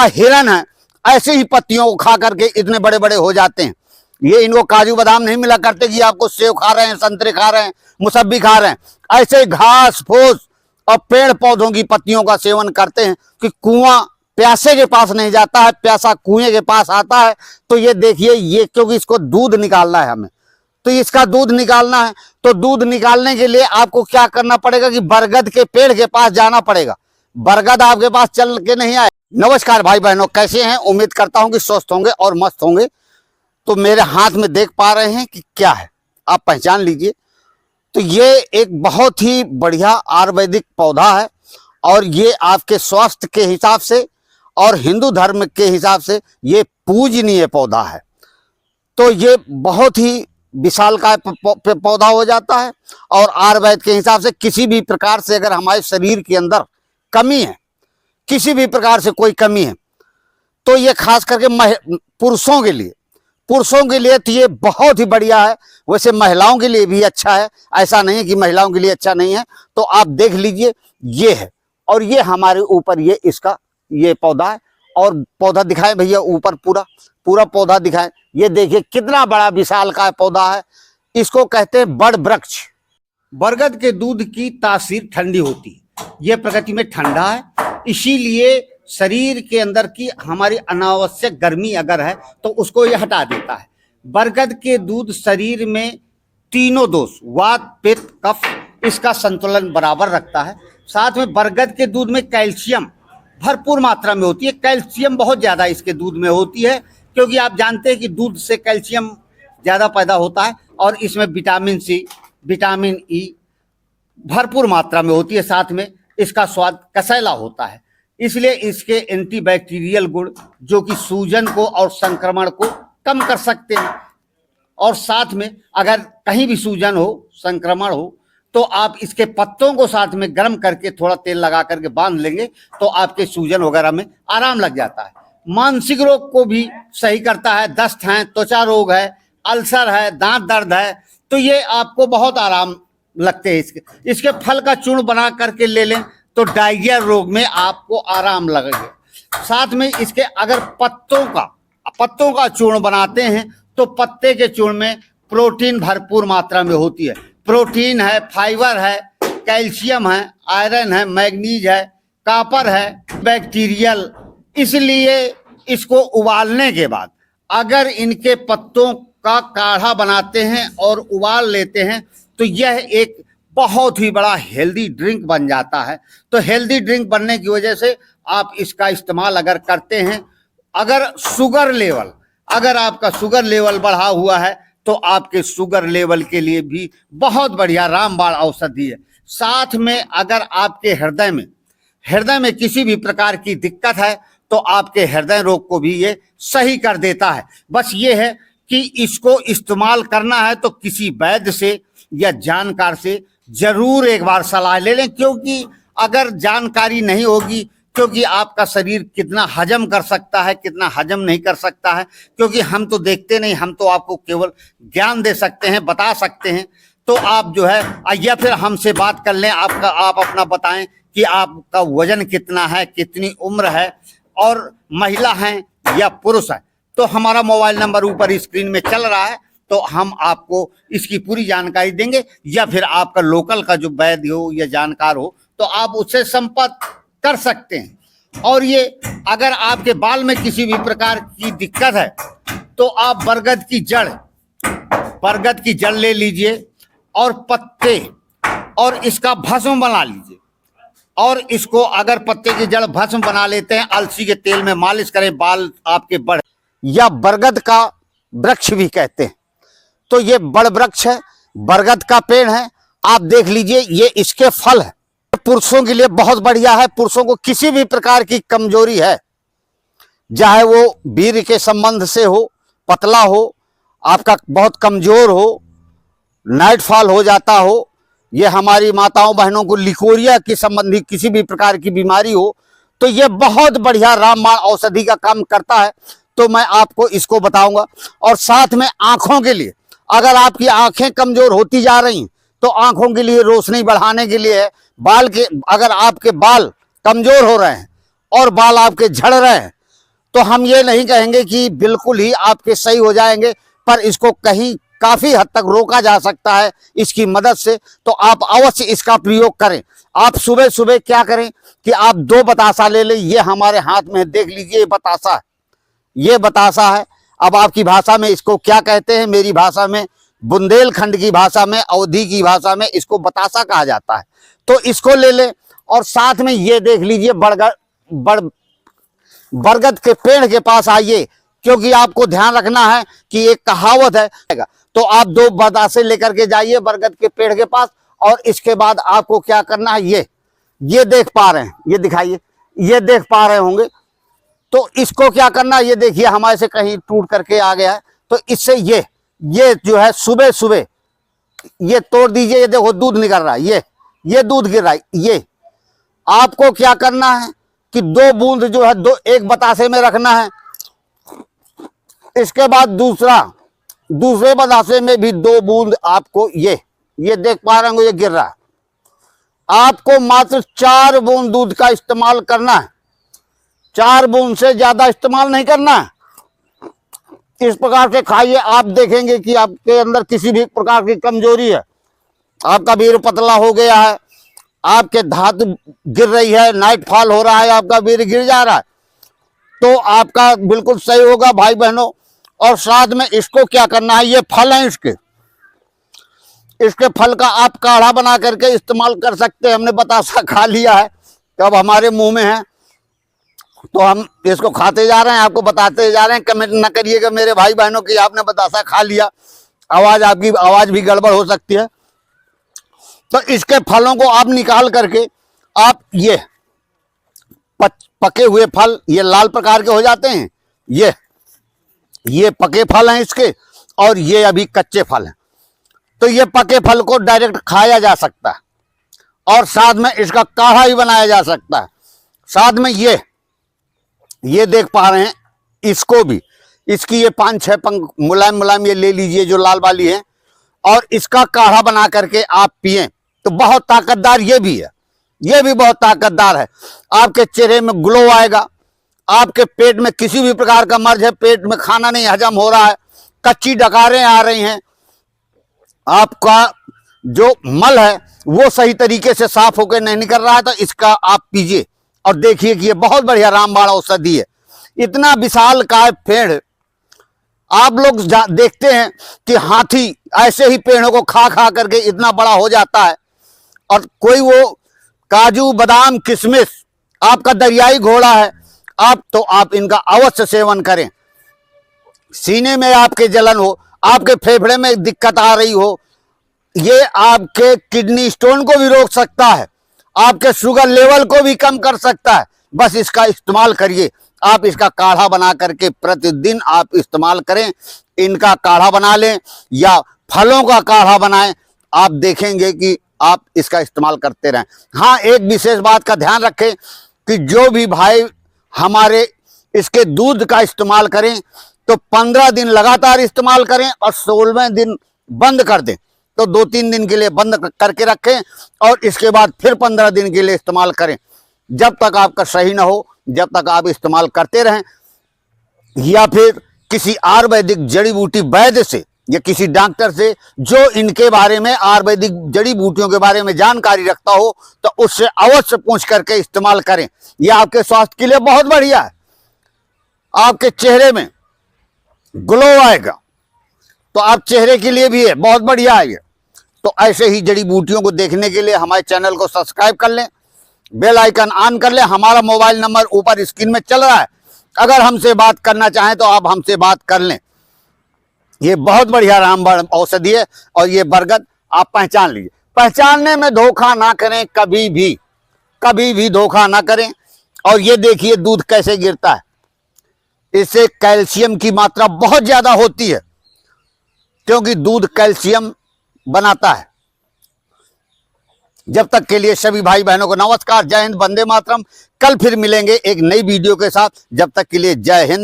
आपका हिरन है, ऐसे ही पत्तियों को खा करके इतने बड़े बड़े हो जाते हैं। ये इनको काजू बादाम नहीं मिला करते कि आपको सेब खा रहे हैं, संतरे खा रहे हैं, मुसब्बी खा रहे हैं। ऐसे घास फूस और पेड़ पौधों की पत्तियों का सेवन करते हैं कि कुआं प्यासे के पास नहीं जाता है, प्यासा कुएं के पास आता है। तो ये देखिए, ये क्योंकि इसको दूध निकालना है हमें, तो इसका दूध निकालना है। तो दूध निकालने के लिए आपको क्या करना पड़ेगा कि बरगद के पेड़ के पास जाना पड़ेगा। बरगद आपके पास चल के नहीं आए। नमस्कार भाई बहनों, कैसे हैं? उम्मीद करता हूं कि स्वस्थ होंगे और मस्त होंगे। तो मेरे हाथ में देख पा रहे हैं कि क्या है, आप पहचान लीजिए। तो ये एक बहुत ही बढ़िया आयुर्वेदिक पौधा है और ये आपके स्वास्थ्य के हिसाब से और हिंदू धर्म के हिसाब से ये पूजनीय पौधा है। तो ये बहुत ही विशालकाय पौधा हो जाता है और आयुर्वेद के हिसाब से किसी भी प्रकार से अगर हमारे शरीर के अंदर कमी है, किसी भी प्रकार से कोई कमी है, तो ये खास करके पुरुषों के लिए तो ये बहुत ही बढ़िया है। वैसे महिलाओं के लिए भी अच्छा है, ऐसा नहीं है कि महिलाओं के लिए अच्छा नहीं है। तो आप देख लीजिए, ये है और ये हमारे ऊपर ये इसका ये पौधा है। और पौधा दिखाएं भैया, ऊपर पूरा पौधा दिखाएं। ये देखिए कितना बड़ा विशालकाय पौधा है। इसको कहते हैं बड़ वृक्ष। बरगद के दूध की तासीर ठंडी होती है, यह प्रकृति में ठंडा है, इसीलिए शरीर के अंदर की हमारी अनावश्यक गर्मी अगर है तो उसको यह हटा देता है। बरगद के दूध शरीर में तीनों दोष, वात पित्त कफ, इसका संतुलन बराबर रखता है। साथ में बरगद के दूध में कैल्शियम भरपूर मात्रा में होती है। कैल्शियम बहुत ज़्यादा इसके दूध में होती है, क्योंकि आप जानते हैं कि दूध से कैल्शियम ज़्यादा पैदा होता है और इसमें विटामिन सी, विटामिन ई भरपूर मात्रा में होती है। साथ में इसका स्वाद कसैला होता है, इसलिए इसके एंटीबैक्टीरियल गुण जो कि सूजन को और संक्रमण को कम कर सकते हैं। और साथ में अगर कहीं भी सूजन हो, संक्रमण हो, तो आप इसके पत्तों को साथ में गर्म करके थोड़ा तेल लगा करके बांध लेंगे तो आपके सूजन वगैरह में आराम लग जाता है। मानसिक रोग को भी सही करता है। दस्त है, त्वचा रोग है, अल्सर है, दांत दर्द है, तो ये आपको बहुत आराम लगते हैं। इसके फल का चूर्ण बना करके ले लें तो डायरिया रोग में आपको आराम लगेगा। साथ में इसके अगर पत्तों का चूर्ण बनाते हैं तो पत्ते के चूर्ण में प्रोटीन भरपूर मात्रा में होती है। प्रोटीन है, फाइबर है, कैल्शियम है, आयरन है, मैग्नीज है, कॉपर है, बैक्टीरियल। इसलिए इसको उबालने के बाद अगर इनके पत्तों का काढ़ा बनाते हैं और उबाल लेते हैं तो यह एक बहुत ही बड़ा हेल्दी ड्रिंक बन जाता है। तो हेल्दी ड्रिंक बनने की वजह से आप इसका इस्तेमाल अगर करते हैं, अगर आपका शुगर लेवल बढ़ा हुआ है तो आपके शुगर लेवल के लिए भी बहुत बढ़िया रामबाण औषधि है। साथ में अगर आपके हृदय में किसी भी प्रकार की दिक्कत है तो आपके हृदय रोग को भी ये सही कर देता है। बस ये है कि इसको इस्तेमाल करना है तो किसी वैद्य से या जानकार से जरूर एक बार सलाह ले लें, क्योंकि अगर जानकारी नहीं होगी, क्योंकि आपका शरीर कितना हजम कर सकता है, कितना हजम नहीं कर सकता है, क्योंकि हम तो देखते नहीं, हम तो आपको केवल ज्ञान दे सकते हैं, बता सकते हैं। तो आप जो है या फिर हमसे बात कर लें, आप अपना बताएं कि आपका वजन कितना है, कितनी उम्र है और महिला हैं या पुरुष है। तो हमारा मोबाइल नंबर ऊपर स्क्रीन में चल रहा है, तो हम आपको इसकी पूरी जानकारी देंगे। या फिर आपका लोकल का जो वैद्य हो या जानकार हो तो आप उससे संपर्क कर सकते हैं। और ये अगर आपके बाल में किसी भी प्रकार की दिक्कत है तो आप बरगद की जड़ ले लीजिए और पत्ते और इसका भस्म बना लीजिए। और इसको अगर पत्ते की जड़ भस्म बना लेते हैं, अलसी के तेल में मालिश करें, बाल आपके बढ़, या बरगद का वृक्ष भी कहते हैं। तो ये बड़ वृक्ष है, बरगद का पेड़ है। आप देख लीजिए, ये इसके फल है। पुरुषों के लिए बहुत बढ़िया है। पुरुषों को किसी भी प्रकार की कमजोरी है, चाहे वो वीर्य के संबंध से हो, पतला हो, आपका बहुत कमजोर हो, नाइट फॉल हो जाता हो, ये हमारी माताओं बहनों को लिकोरिया की संबंधी किसी भी प्रकार की बीमारी हो, तो ये बहुत बढ़िया रामबाण औषधि का काम करता है। तो मैं आपको इसको बताऊंगा। और साथ में आंखों के लिए, अगर आपकी आंखें कमजोर होती जा रही तो आंखों के लिए रोशनी बढ़ाने के लिए है। अगर आपके बाल कमजोर हो रहे हैं और बाल आपके झड़ रहे हैं तो हम ये नहीं कहेंगे कि बिल्कुल ही आपके सही हो जाएंगे, पर इसको कहीं काफी हद तक रोका जा सकता है इसकी मदद से। तो आप अवश्य इसका प्रयोग करें। आप सुबह सुबह क्या करें कि आप 2 बतासा ले लें। ये हमारे हाथ में देख लीजिए, ये बतासा है, ये बतासा है। अब आपकी भाषा में इसको क्या कहते हैं, मेरी भाषा में, बुंदेलखंड की भाषा में, अवधी की भाषा में इसको बतासा कहा जाता है। तो इसको ले लें और साथ में ये देख लीजिए बरगद के पेड़ के पास आइए, क्योंकि आपको ध्यान रखना है कि एक कहावत है। तो आप 2 बतासे लेकर के जाइए बरगद के पेड़ के पास, और इसके बाद आपको क्या करना है, ये देख पा रहे हैं, ये दिखाइए, ये देख पा रहे होंगे। तो इसको क्या करना है, ये देखिए हमारे से कहीं टूट करके आ गया है। तो इससे ये जो है सुबह सुबह ये तोड़ दीजिए। ये देखो दूध निकल रहा है, ये दूध गिर रहा है। ये आपको क्या करना है कि 2 बूंद जो है एक बतासे में रखना है। इसके बाद दूसरे बतासे में भी 2 बूंद आपको ये देख पा रहे होंगे, ये गिर रहा है। आपको मात्र 4 बूंद दूध का इस्तेमाल करना है, 4 बूंद से ज्यादा इस्तेमाल नहीं करना है। इस प्रकार से खाइए, आप देखेंगे कि आपके अंदर किसी भी प्रकार की कमजोरी है, आपका वीर्य पतला हो गया है, आपके धातु गिर रही है, नाइट फॉल हो रहा है, आपका वीर्य गिर जा रहा है, तो आपका बिल्कुल सही होगा भाई बहनों। और साथ में इसको क्या करना है, ये फल हैं इसके फल का आप काढ़ा बना करके इस्तेमाल कर सकते हैं। हमने बतासा खा लिया है, तो अब हमारे मुंह में है, तो हम इसको खाते जा रहे हैं, आपको बताते जा रहे हैं। कमेंट न करिएगा मेरे भाई बहनों कि आपने बतासा खा लिया, आपकी आवाज भी गड़बड़ हो सकती है। तो इसके फलों को आप निकाल करके आप ये पके हुए फल, ये लाल प्रकार के हो जाते हैं, ये पके फल हैं इसके, और ये अभी कच्चे फल हैं। तो ये पके फल को डायरेक्ट खाया जा सकता है, और साथ में इसका काढ़ा भी बनाया जा सकता है। साथ में ये देख पा रहे हैं, इसको भी, इसकी ये 5-6 पंख मुलायम मुलायम ये ले लीजिए जो लाल वाली है, और इसका काढ़ा बना करके आप पिएं तो बहुत ताकतदार ये भी है, ये भी बहुत ताकतदार है। आपके चेहरे में ग्लो आएगा, आपके पेट में किसी भी प्रकार का मर्ज है, पेट में खाना नहीं हजम हो रहा है, कच्ची डकारें आ रही हैं, आपका जो मल है वो सही तरीके से साफ होकर नहीं निकल रहा है, तो इसका आप पीजिए और देखिए कि ये बहुत बढ़िया रामबाण औषधि है। इतना विशाल काय पेड़, आप लोग देखते हैं कि हाथी ऐसे ही पेड़ों को खा खा करके इतना बड़ा हो जाता है, और कोई वो काजू बादाम किशमिश आपका दरियाई घोड़ा है, आप इनका अवश्य सेवन करें। सीने में आपके जलन हो, आपके फेफड़े में दिक्कत आ रही हो, ये आपके किडनी स्टोन को भी रोक सकता है, आपके शुगर लेवल को भी कम कर सकता है। बस इसका इस्तेमाल करिए, आप इसका काढ़ा बना करके प्रतिदिन आप इस्तेमाल करें। इनका काढ़ा बना लें या फलों का काढ़ा बनाएं, आप देखेंगे कि आप इसका इस्तेमाल करते रहें। हाँ, एक विशेष बात का ध्यान रखें कि जो भी भाई हमारे इसके दूध का इस्तेमाल करें तो 15 दिन लगातार इस्तेमाल करें और 16वें दिन बंद कर दें। तो 2-3 दिन के लिए बंद करके रखें और इसके बाद फिर 15 दिन के लिए इस्तेमाल करें। जब तक आपका सही ना हो, जब तक आप इस्तेमाल करते रहें, या फिर किसी आयुर्वेदिक जड़ी बूटी वैद्य से या किसी डॉक्टर से जो इनके बारे में, आयुर्वेदिक जड़ी बूटियों के बारे में जानकारी रखता हो, तो उससे अवश्य पूछ करके इस्तेमाल करें। यह आपके स्वास्थ्य के लिए बहुत बढ़िया है, आपके चेहरे में ग्लो आएगा, तो आप चेहरे के लिए भी है बहुत बढ़िया है ये। तो ऐसे ही जड़ी बूटियों को देखने के लिए हमारे चैनल को सब्सक्राइब कर लें, बेल आइकन ऑन कर लें। हमारा मोबाइल नंबर ऊपर स्क्रीन में चल रहा है, अगर हमसे बात करना चाहें तो आप हमसे बात कर लें। ये बहुत बढ़िया रामबाण औषधि है और ये बरगद आप पहचान लीजिए। पहचानने में धोखा ना करें, कभी भी धोखा ना करें। और ये देखिए दूध कैसे गिरता है, इससे कैल्शियम की मात्रा बहुत ज्यादा होती है, क्योंकि दूध कैल्शियम बनाता है। जब तक के लिए सभी भाई बहनों को नमस्कार, जय हिंद, वंदे मातरम। कल फिर मिलेंगे एक नई वीडियो के साथ। जब तक के लिए जय हिंद।